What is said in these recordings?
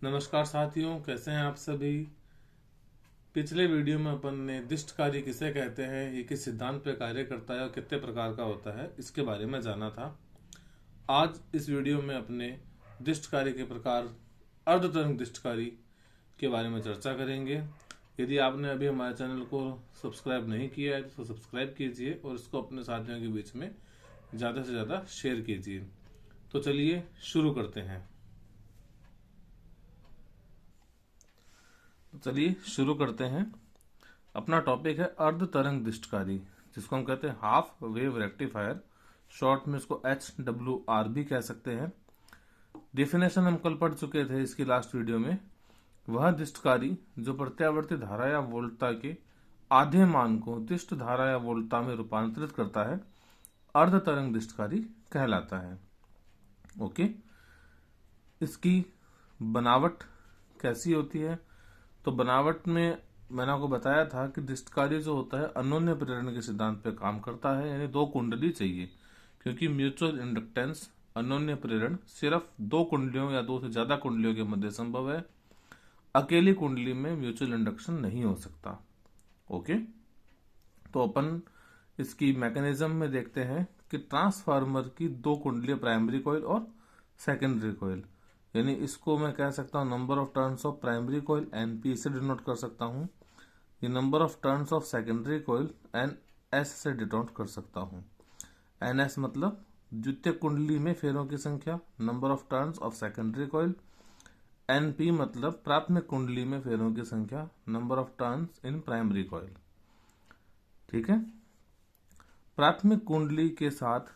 नमस्कार साथियों, कैसे हैं आप सभी। पिछले वीडियो में अपन ने दिष्ट कार्य किसे कहते हैं, ये किस सिद्धांत पे कार्य करता है और कितने प्रकार का होता है, इसके बारे में जाना था। आज इस वीडियो में अपने दिष्ट कार्य के प्रकार अर्धतरंग दिष्ट कार्य के बारे में चर्चा करेंगे। यदि आपने अभी हमारे चैनल को सब्सक्राइब नहीं किया है तो सब्सक्राइब कीजिए और इसको अपने साथियों के बीच में ज़्यादा से ज़्यादा शेयर कीजिए। तो चलिए शुरू करते हैं। अपना टॉपिक है अर्ध तरंग दिष्टकारी, जिसको हम कहते हैं हाफ वेव रेक्टिफायर। शॉर्ट में इसको HWR भी कह सकते हैं। डेफिनेशन हम कल पढ़ चुके थे इसकी लास्ट वीडियो में। वह दिष्टकारी जो प्रत्यावर्ती धारा या वोल्टता के आधे मान को दिष्ट धारा या वोल्टता में रूपांतरित करता है, अर्ध तरंग दिष्टकारी कहलाता है। ओके, इसकी बनावट कैसी होती है? तो बनावट में मैंने आपको बताया था कि दिष्टकारी जो होता है अन्योन्य प्रेरण के सिद्धांत पे काम करता है, यानी दो कुंडली चाहिए, क्योंकि म्यूचुअल इंडक्टेंस अन्योन्य प्रेरण सिर्फ दो कुंडलियों या दो से ज्यादा कुंडलियों के मध्य संभव है। अकेली कुंडली में म्यूचुअल इंडक्शन नहीं हो सकता। ओके, तो अपन इसकी मैकेनिज्म में देखते हैं कि ट्रांसफार्मर की दो कुंडलियां, प्राइमरी कॉइल और सेकेंडरी कॉइल, यानी इसको मैं कह सकता हूं number of turns of primary coil NP से डिनोट कर सकता हूं। ये number of turns of secondary coil NS से डिनोट कर सकता हूं। NS मतलब द्वितीय कुंडली में फेरों की संख्या, number of turns of secondary coil. NP मतलब प्राथमिक कुंडली में फेरों की संख्या, number of turns in primary coil. ठीक है। प्राथमिक कुंडली के साथ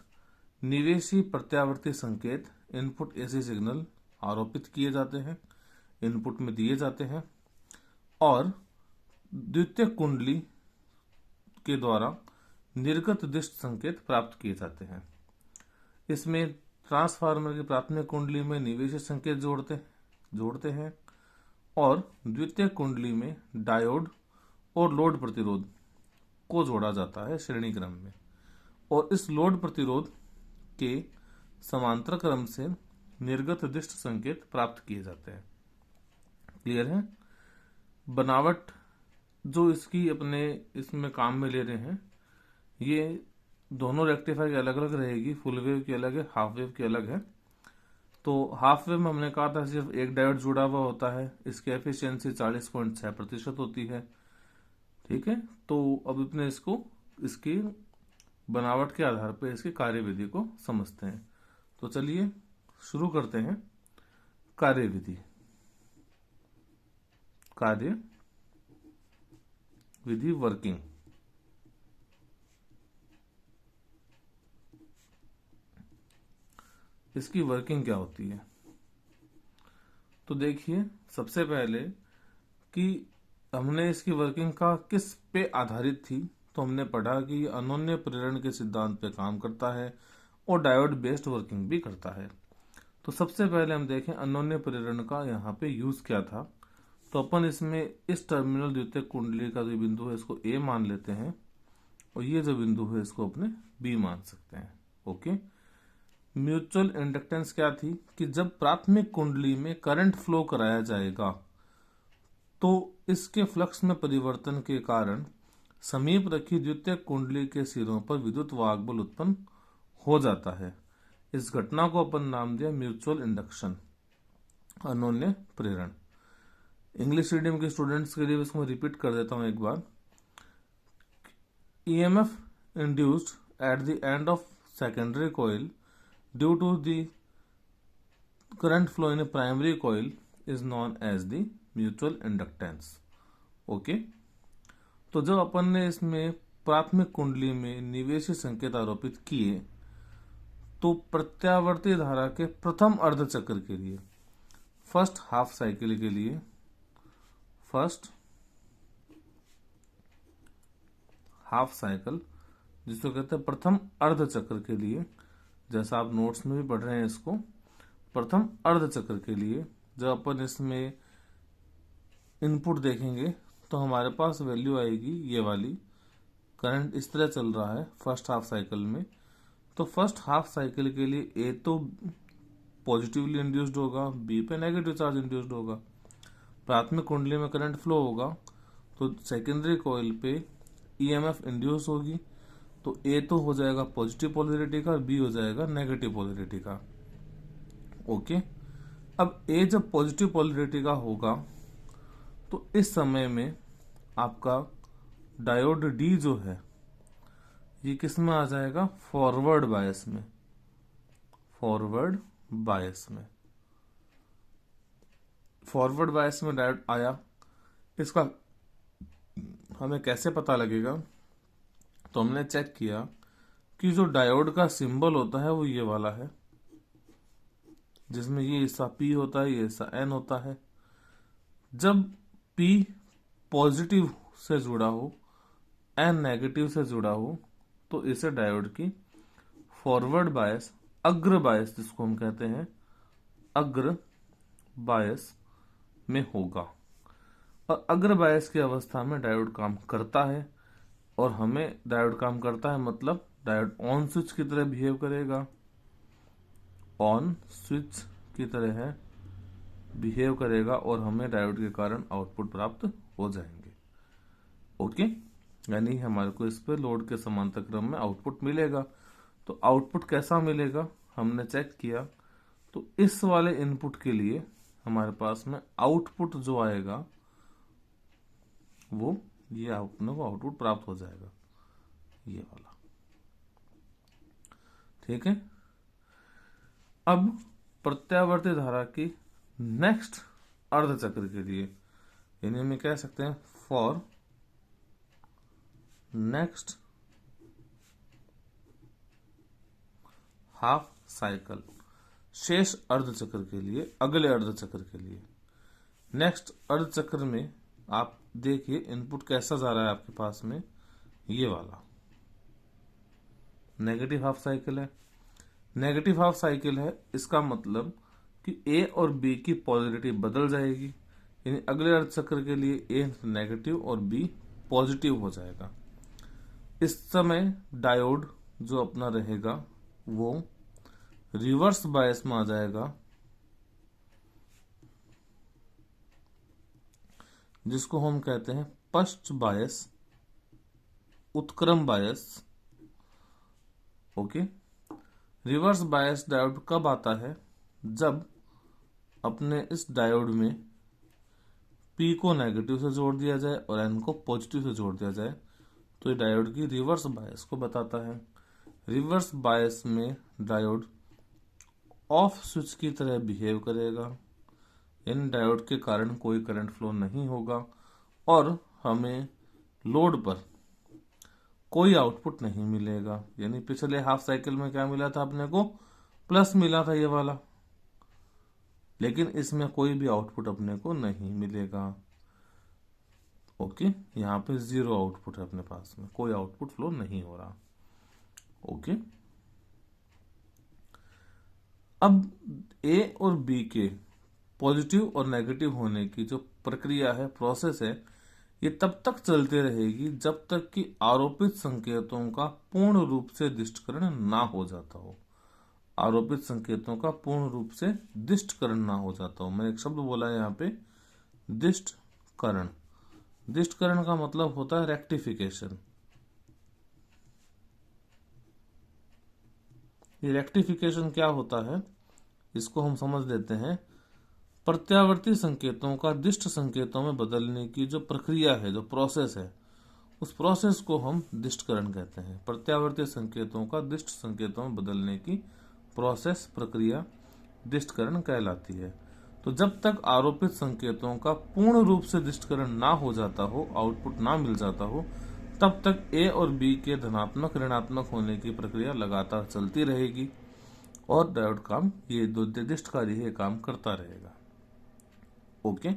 निवेशी प्रत्यावर्ती संकेत इनपुट AC सिग्नल आरोपित किए जाते हैं, इनपुट में दिए जाते हैं, और द्वितीय कुंडली के द्वारा निर्गत दिष्ट संकेत प्राप्त किए जाते हैं। इसमें ट्रांसफार्मर की प्राथमिक कुंडली में निवेशी संकेत जोड़ते हैं और द्वितीय कुंडली में डायोड और लोड प्रतिरोध को जोड़ा जाता है श्रेणी क्रम में, और इस लोड प्रतिरोध के समांतर क्रम से निर्गत दिष्ट संकेत प्राप्त किए जाते हैं। क्लियर है? बनावट जो इसकी अपने इसमें काम में ले रहे हैं, ये दोनों रेक्टिफायर की अलग अलग रहेगी। फुल वेव की अलग है, हाफ वेव की अलग है। तो हाफ वेव में हमने कहा था सिर्फ एक डायोड जुड़ा हुआ होता है, इसकी एफिशिएंसी 40.6% होती है। ठीक है, तो अब अपने इसकी बनावट के आधार पर इसकी कार्यविधि को समझते हैं। तो चलिए शुरू करते हैं। कार्यविधि वर्किंग। इसकी वर्किंग क्या होती है? तो देखिए, सबसे पहले कि हमने इसकी वर्किंग का किस पे आधारित थी, तो हमने पढ़ा कि अन्योन्य प्रेरण के सिद्धांत पे काम करता है और डायोड बेस्ड वर्किंग भी करता है। तो सबसे पहले हम देखें अन्योन्य प्रेरण का यहाँ पे यूज क्या था। तो अपन इसमें इस टर्मिनल द्वितीयक कुंडली का जो बिंदु है इसको A मान लेते हैं, और ये जो बिंदु है इसको अपने B मान सकते हैं। ओके, म्यूचुअल इंडक्टेंस क्या थी कि जब प्राथमिक कुंडली में करंट फ्लो कराया जाएगा तो इसके फ्लक्स में परिवर्तन के कारण समीप रखी द्वितीयक कुंडली के सिरों पर विद्युत वाहक बल उत्पन्न हो जाता है। इस घटना को अपन नाम दिया म्यूचुअल इंडक्शन, अन्योन्य प्रेरण। इंग्लिश मीडियम के स्टूडेंट्स के लिए इसको मैं रिपीट कर देता हूं एक बार। EMF induced at the end of secondary coil due to the current flow in a primary coil is known as the mutual inductance. Okay, तो जब अपन ने इसमें प्राथमिक कुंडली में निवेशी संकेत आरोपित किए, तो प्रत्यावर्ती धारा के प्रथम अर्धचक्र के लिए, फर्स्ट हाफ साइकिल के लिए, फर्स्ट हाफ साइकिल जिसको कहते हैं प्रथम अर्धचक्र के लिए, जैसा आप नोट्स में भी पढ़ रहे हैं इसको, प्रथम अर्धचक्र के लिए जब अपन इसमें इनपुट देखेंगे तो हमारे पास वैल्यू आएगी ये वाली। करंट इस तरह चल रहा है फर्स्ट हाफ साइकिल में, तो फर्स्ट हाफ साइकिल के लिए पॉजिटिवली इंड्यूस्ड होगा, बी पे नेगेटिव चार्ज इंड्यूस्ड होगा। प्राथमिक कुंडली में करंट फ्लो होगा तो सेकेंडरी कॉइल पे ईएमएफ इंड्यूस होगी, तो ए तो हो जाएगा पॉजिटिव पोलैरिटी का और बी हो जाएगा नेगेटिव पोलैरिटी का। ओके, अब ए जब पॉजिटिव पोलैरिटी का होगा तो इस समय में आपका डायोड डी जो है ये किस में आ जाएगा, फॉरवर्ड बायस में। फॉरवर्ड बायस में, फॉरवर्ड बायस में डायोड आया। इसका हमें कैसे पता लगेगा, तो हमने चेक किया कि जो डायोड का सिंबल होता है वो ये वाला है, जिसमें ये हिस्सा P होता है, ये हिस्सा N होता है। जब P पॉजिटिव से जुड़ा हो, N नेगेटिव से जुड़ा हो, तो इसे डायोड की फॉरवर्ड बायस, अग्र बायस जिसको हम कहते हैं, अग्र बायस में होगा। और अग्र बायस की अवस्था में डायोड काम करता है, और हमें डायोड काम करता है मतलब डायोड ऑन स्विच की तरह बिहेव करेगा, ऑन स्विच की तरह है बिहेव करेगा, और हमें डायोड के कारण आउटपुट प्राप्त हो जाएंगे। ओके, यानी हमारे को इस पे लोड के समांतर क्रम में आउटपुट मिलेगा। तो आउटपुट कैसा मिलेगा हमने चेक किया, तो इस वाले इनपुट के लिए हमारे पास में आउटपुट जो आएगा वो ये अपने को आउटपुट प्राप्त हो जाएगा, ये वाला। ठीक है, अब प्रत्यावर्ती धारा की नेक्स्ट अर्धचक्र के लिए, यानी हम कह सकते हैं फॉर नेक्स्ट हाफ साइकिल, शेष अर्धचक्र के लिए, अगले अर्धचक्र के लिए। नेक्स्ट अर्धचक्र में आप देखिए इनपुट कैसा जा रहा है आपके पास में, ये वाला नेगेटिव हाफ साइकिल है। नेगेटिव हाफ साइकिल है, इसका मतलब कि ए और बी की पोलैरिटी बदल जाएगी, यानी अगले अर्धचक्र के लिए ए नेगेटिव और बी पॉजिटिव हो जाएगा। इस समय डायोड जो अपना रहेगा वो रिवर्स बायस में आ जाएगा, जिसको हम कहते हैं पश्च बायस, उत्क्रम बायस। ओके, रिवर्स बायस डायोड कब आता है, जब अपने इस डायोड में P को नेगेटिव से जोड़ दिया जाए और N को पॉजिटिव से जोड़ दिया जाए, तो ये डायोड की रिवर्स बायस को बताता है। रिवर्स बायस में डायोड ऑफ स्विच की तरह बिहेव करेगा, इन डायोड के कारण कोई करंट फ्लो नहीं होगा और हमें लोड पर कोई आउटपुट नहीं मिलेगा। यानी पिछले हाफ साइकिल में क्या मिला था अपने को, प्लस मिला था ये वाला, लेकिन इसमें कोई भी आउटपुट अपने को नहीं मिलेगा। ओके, यहाँ पे जीरो आउटपुट है अपने पास में, कोई आउटपुट फ्लो नहीं हो रहा। ओके, अब ए और बी के पॉजिटिव और नेगेटिव होने की जो प्रक्रिया है, प्रोसेस है, ये तब तक चलती रहेगी जब तक कि आरोपित संकेतों का पूर्ण रूप से दिष्टकरण ना हो जाता हो। आरोपित संकेतों का पूर्ण रूप से दिष्टकरण ना हो जाता हो। मैंने एक शब्द बोला है यहाँ पे, दिष्टकरण। दिष्टकरण का मतलब होता है रेक्टिफिकेशन। ये रेक्टिफिकेशन क्या होता है, इसको हम समझ लेते हैं। प्रत्यावर्ती संकेतों का दिष्ट संकेतों में बदलने की जो प्रक्रिया है, जो प्रोसेस है, उस प्रोसेस को हम दिष्टकरण कहते हैं। प्रत्यावर्ती संकेतों का दिष्ट संकेतों में बदलने की प्रोसेस, प्रक्रिया दिष्टकरण कहलाती है। तो जब तक आरोपित संकेतों का पूर्ण रूप से दिष्टकरण ना हो जाता हो, आउटपुट ना मिल जाता हो, तब तक ए और बी के धनात्मक ऋणात्मक होने की प्रक्रिया लगातार चलती रहेगी और डायोड काम, ये जो दिष्टकारी है, काम करता रहेगा। ओके,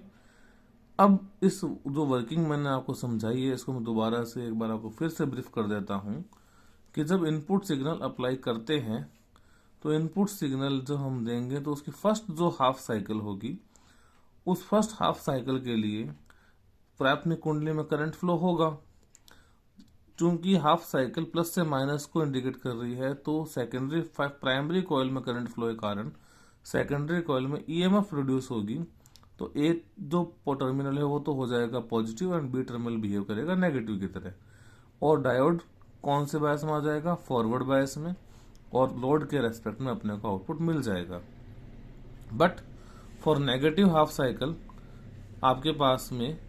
अब इस जो वर्किंग मैंने आपको समझाई है, इसको मैं दोबारा से एक बार आपको फिर से ब्रीफ कर देता हूं कि जब इनपुट सिग्नल अप्लाई करते हैं तो इनपुट सिग्नल जो हम देंगे तो उसकी फर्स्ट जो हाफ साइकिल होगी, उस फर्स्ट हाफ साइकिल के लिए प्राथमिक कुंडली में करंट फ्लो होगा। चूंकि हाफ साइकिल प्लस से माइनस को इंडिकेट कर रही है, तो सेकेंडरी प्राइमरी कॉइल में करंट फ्लो के कारण सेकेंडरी कॉइल में ईएमएफ प्रोड्यूस होगी तो ए जो टर्मिनल है वो तो हो जाएगा positive and B terminal behave करेगा नेगेटिव की तरह। और डायोड कौन से बायस में आ जाएगा, फॉरवर्ड बायस में, और लोड के रेस्पेक्ट में अपने को आउटपुट मिल जाएगा। But for negative half cycle आपके पास में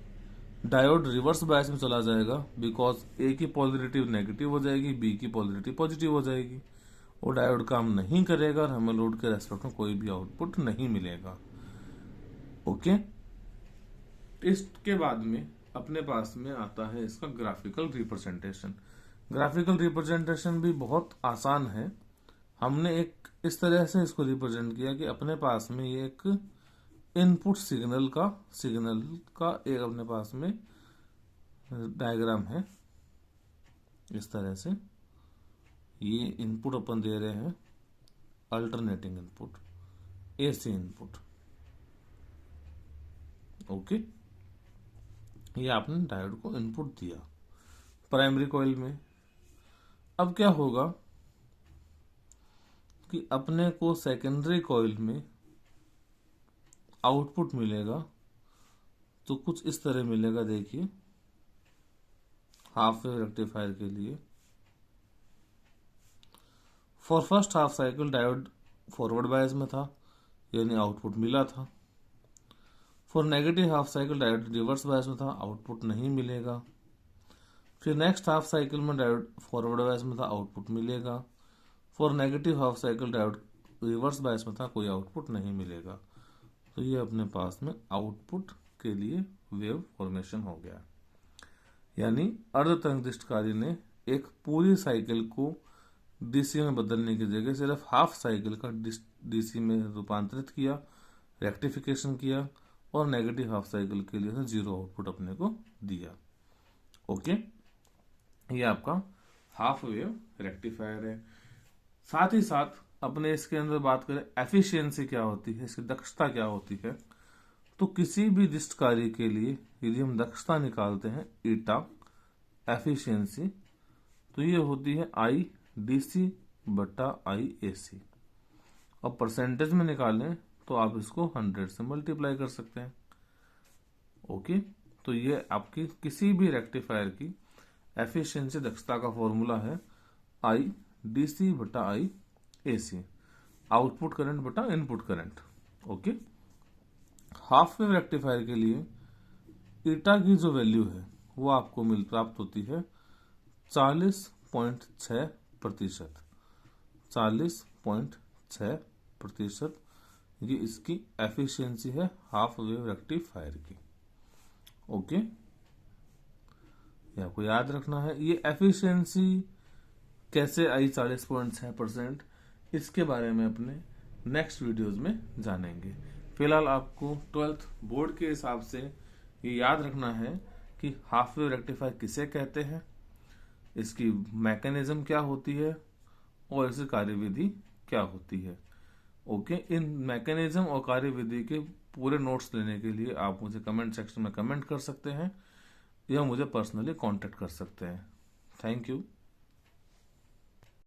डायोड रिवर्स बायस में चला जाएगा, बिकॉज ए की पॉजिटिव नेगेटिव हो जाएगी, बी की पॉजिटिव पॉजिटिव हो जाएगी, और डायोड काम नहीं करेगा और हमें लोड के रेस्पेक्ट में कोई भी आउटपुट नहीं मिलेगा। ओके, इसके बाद में अपने पास में आता है इसका ग्राफिकल रिप्रेजेंटेशन। ग्राफिकल रिप्रेजेंटेशन भी बहुत आसान है। हमने एक इस तरह से इसको रिप्रेजेंट किया कि अपने पास में ये एक इनपुट सिग्नल का एक अपने पास में डायग्राम है। इस तरह से ये इनपुट अपन दे रहे हैं, alternating input, AC input. Okay, ये आपने डायोड को इनपुट दिया प्राइमरी कॉइल में। अब क्या होगा कि अपने को सेकेंडरी कॉइल में आउटपुट मिलेगा, तो कुछ इस तरह मिलेगा। देखिए, हाफ वेव रेक्टिफायर के लिए for first half cycle diode forward bias में था, यानी आउटपुट मिला था। For negative half cycle diode reverse bias में था, आउटपुट नहीं मिलेगा। फिर नेक्स्ट हाफ साइकिल में डायोड फॉरवर्ड बायस में था, आउटपुट मिलेगा। For negative half cycle diode reverse bias में था, कोई आउटपुट नहीं मिलेगा। तो ये अपने पास में आउटपुट के लिए वेव फॉर्मेशन हो गया। यानी अर्धतरंगदृष्टकारी ने एक पूरी साइकिल को डीसी में बदलने की जगह सिर्फ हाफ साइकिल का डीसी में रूपांतरित किया, रेक्टिफिकेशन किया, और नेगेटिव हाफ साइकिल के लिए जीरो आउटपुट अपने को दिया। ओके, ये आपका हाफ वेव रेक्टिफायर है। साथ ही साथ अपने इसके अंदर बात करें एफिशिएंसी क्या होती है, इसकी दक्षता क्या होती है, तो किसी भी दृष्टकारी के लिए यदि हम दक्षता निकालते हैं ईटा एफिशिएंसी, तो ये होती है आई डीसी बटा आई एसी। और परसेंटेज में निकालें तो आप इसको 100 से मल्टीप्लाई कर सकते हैं। ओके, तो ये आपकी किसी भी रेक्टिफायर की एफिशिएंसी दक्षता का फॉर्मूला है आई डीसी बटा आई एसी, आउटपुट करंट बटा input current. Okay, half wave rectifier के लिए ईटा की जो वैल्यू है वो आपको प्राप्त होती है 40.6%। 40.6% ये इसकी एफिशिएंसी है हाफ वेव रेक्टिफायर की। ओके, ये आपको याद रखना है। ये एफिशिएंसी कैसे आई 40.6%, इसके बारे में अपने नेक्स्ट वीडियोस में जानेंगे। फिलहाल आपको 12th बोर्ड के हिसाब से ये याद रखना है कि हाफ वेव रेक्टिफायर किसे कहते हैं, इसकी मैकेनिज्म क्या होती है, और इसकी कार्यविधि क्या होती है। ओके, इन मैकेनिज्म और कार्यविधि के पूरे नोट्स लेने के लिए आप मुझे कमेंट सेक्शन में कमेंट कर सकते हैं या मुझे पर्सनली कांटेक्ट कर सकते हैं। Thank you.